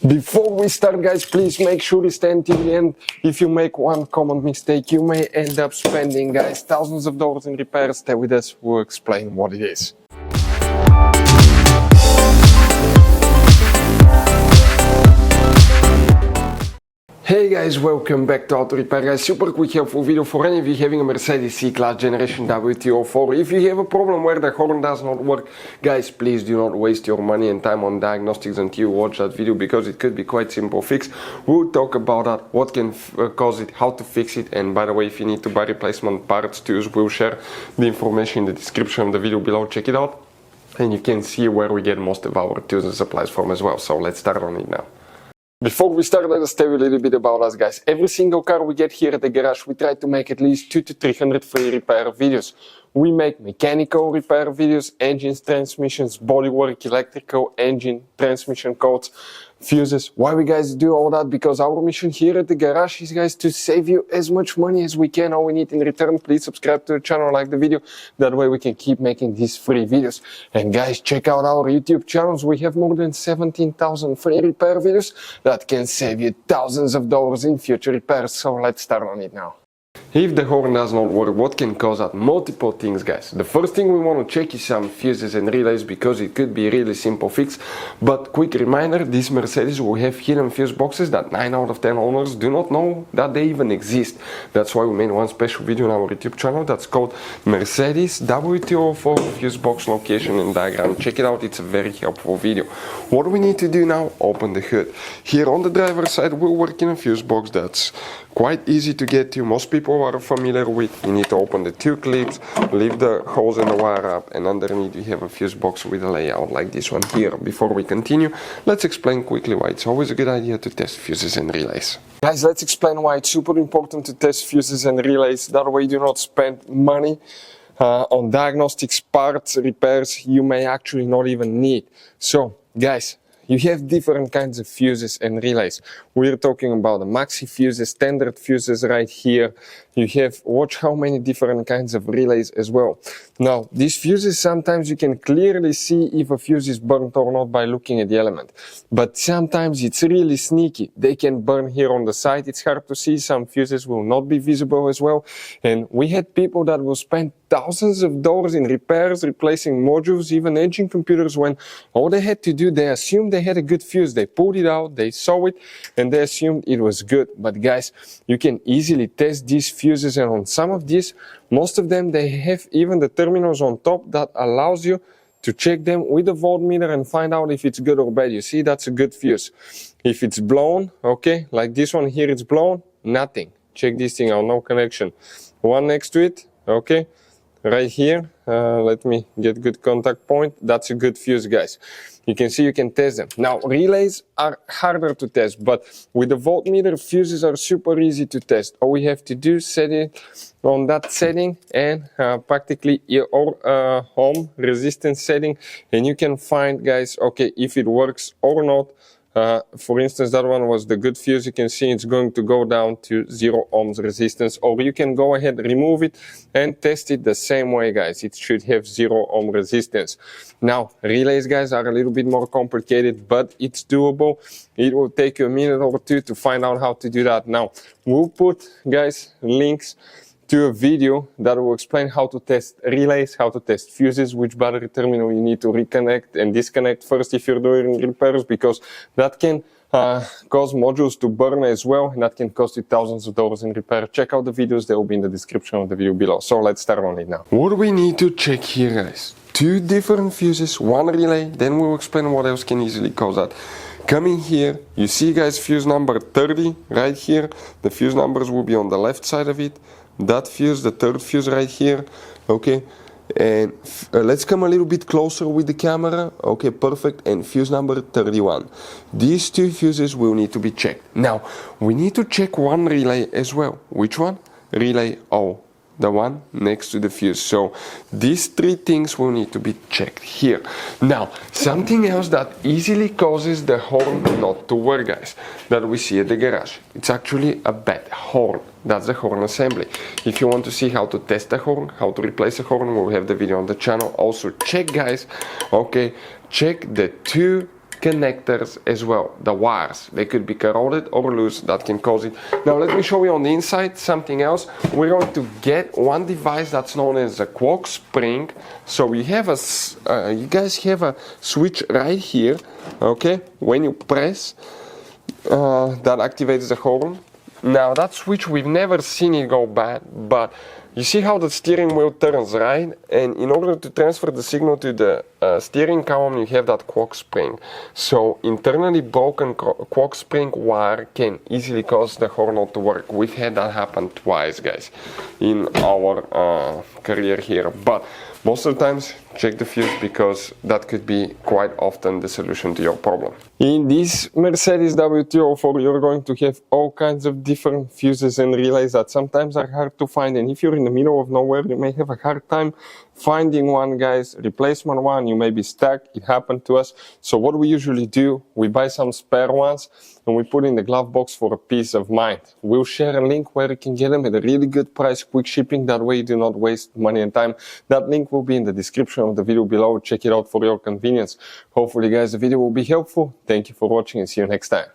Before we start, guys, please make sure you stay until the end. If you make one common mistake, you may end up spending, guys, thousands of dollars in repairs. Stay with us, we'll explain what it is. Hey guys, welcome back to Auto Repair, guys. Super quick helpful video for any of you having a Mercedes C Class generation W204. If you have a problem where the horn does not work, guys, please do not waste your money and time on diagnostics until you watch that video, because it could be quite simple fix. We'll talk about that, what can cause it, how to fix it, and by the way, if you need to buy replacement parts too, we'll share the information in the description of the video below. Check it out and you can see where we get most of our tools and supplies from as well. So let's start on it now. Before we start, let us tell you a little bit about us, guys. Every single car we get here at the garage, we try to make at least 200 to 300 free repair videos. We make mechanical repair videos, engines, transmissions, bodywork, electrical, engine, transmission codes, fuses. Why we guys do all that? Because our mission here at the garage is, guys, to save you as much money as we can. All we need in return, please subscribe to the channel, like the video. That way we can keep making these free videos. And guys, check out our YouTube channels. We have more than 17,000 free repair videos that can save you thousands of dollars in future repairs. So let's start on it now. If the horn does not work, what can cause that? Multiple things, guys. The first thing we want to check is some fuses and relays, because it could be a really simple fix. But quick reminder, this Mercedes will have hidden fuse boxes that 9 out of 10 owners do not know that they even exist. That's why we made one special video on our YouTube channel that's called Mercedes W204 fuse box location and diagram. Check it out, it's a very helpful video. What do we need to do now? Open the hood. Here on the driver's side, we'll work in a fuse box that's quite easy to get to. Most people are familiar with. You need to open the 2 clips, leave the holes in the wire up, and underneath you have a fuse box with a layout like this one here. Before we continue, let's explain quickly why it's always a good idea to test fuses and relays. Guys, let's explain why it's super important to test fuses and relays. That way you do not spend money on diagnostics, parts, repairs you may actually not even need. So, guys, you have different kinds of fuses and relays. We're talking about the maxi fuses, standard fuses right here. You have, watch how many different kinds of relays as well. Now, these fuses, sometimes you can clearly see if a fuse is burnt or not by looking at the element. But sometimes it's really sneaky. They can burn here on the side. It's hard to see. Some fuses will not be visible as well. And we had people that will spend thousands of dollars in repairs, replacing modules, even engine computers, when all they had to do, they assumed they had a good fuse. They pulled it out, they saw it, and they assumed it was good. But guys, you can easily test these fuses, and on some of these, most of them, they have even the terminals on top that allows you to check them with a voltmeter and find out if it's good or bad. You see, that's a good fuse. If it's blown, okay, like this one here, it's blown, nothing. Check this thing out, no connection. One next to it, okay. Right here, let me get good contact point. That's a good fuse, guys. You can see, you can test them. Now, relays are harder to test, but with the voltmeter, fuses are super easy to test. All we have to do is set it on that setting and practically your home resistance setting, and you can find, guys, okay, if it works or not. For instance, that one was the good fuse. You can see it's going to go down to 0 ohms resistance, or you can go ahead, remove it and test it the same way, guys. It should have 0 ohm resistance. Now, relays, guys, are a little bit more complicated, but it's doable. It will take you a minute or two to find out how to do that. Now, we'll put, guys, links to a video that will explain how to test relays, how to test fuses, which battery terminal you need to reconnect and disconnect first if you're doing repairs, because that can cause modules to burn as well, and that can cost you thousands of dollars in repair. Check out the videos, they will be in the description of the video below. So let's start on it now. What do we need to check here, guys? 2 different fuses, 1 relay, then we'll explain what else can easily cause that. Coming here, you see, guys, fuse number 30 right here. The fuse numbers will be on the left side of it. That fuse, the 3rd fuse right here, okay, and let's come a little bit closer with the camera, okay, perfect, and fuse number 31. These 2 fuses will need to be checked. Now, we need to check 1 relay as well. Which one? Relay O, the one next to the fuse. So these 3 things will need to be checked here. Now, something else that easily causes the horn not to work, guys, that we see at the garage. It's actually a bad horn. That's the horn assembly. If you want to see how to test the horn, how to replace a horn, we'll have the video on the channel. Also check, guys, okay, check the 2 connectors as well, the wires. They could be corroded or loose, that can cause it. Now let me show you on the inside something else. We're going to get one device that's known as a quark spring. So you have you guys have a switch right here, okay? When you press, that activates the horn. Now that switch, we've never seen it go bad, but you see how the steering wheel turns, right? And in order to transfer the signal to the steering column, you have that quark spring. So internally broken quark spring wire can easily cause the horn not to work. We've had that happen twice, guys, in our career here. But most of the times, check the fuse, because that could be quite often the solution to your problem. In this Mercedes W204, you're going to have all kinds of different fuses and relays that sometimes are hard to find. And if you're in the middle of nowhere, you may have a hard time finding one, guys. Replacement one, you may be stuck. It happened to us. So what we usually do, we buy some spare ones and we put in the glove box for a peace of mind. We'll share a link where you can get them at a really good price, quick shipping. That way you do not waste money and time. That link will be in the description of the video below. Check it out for your convenience. Hopefully, guys, the video will be helpful. Thank you for watching and see you next time.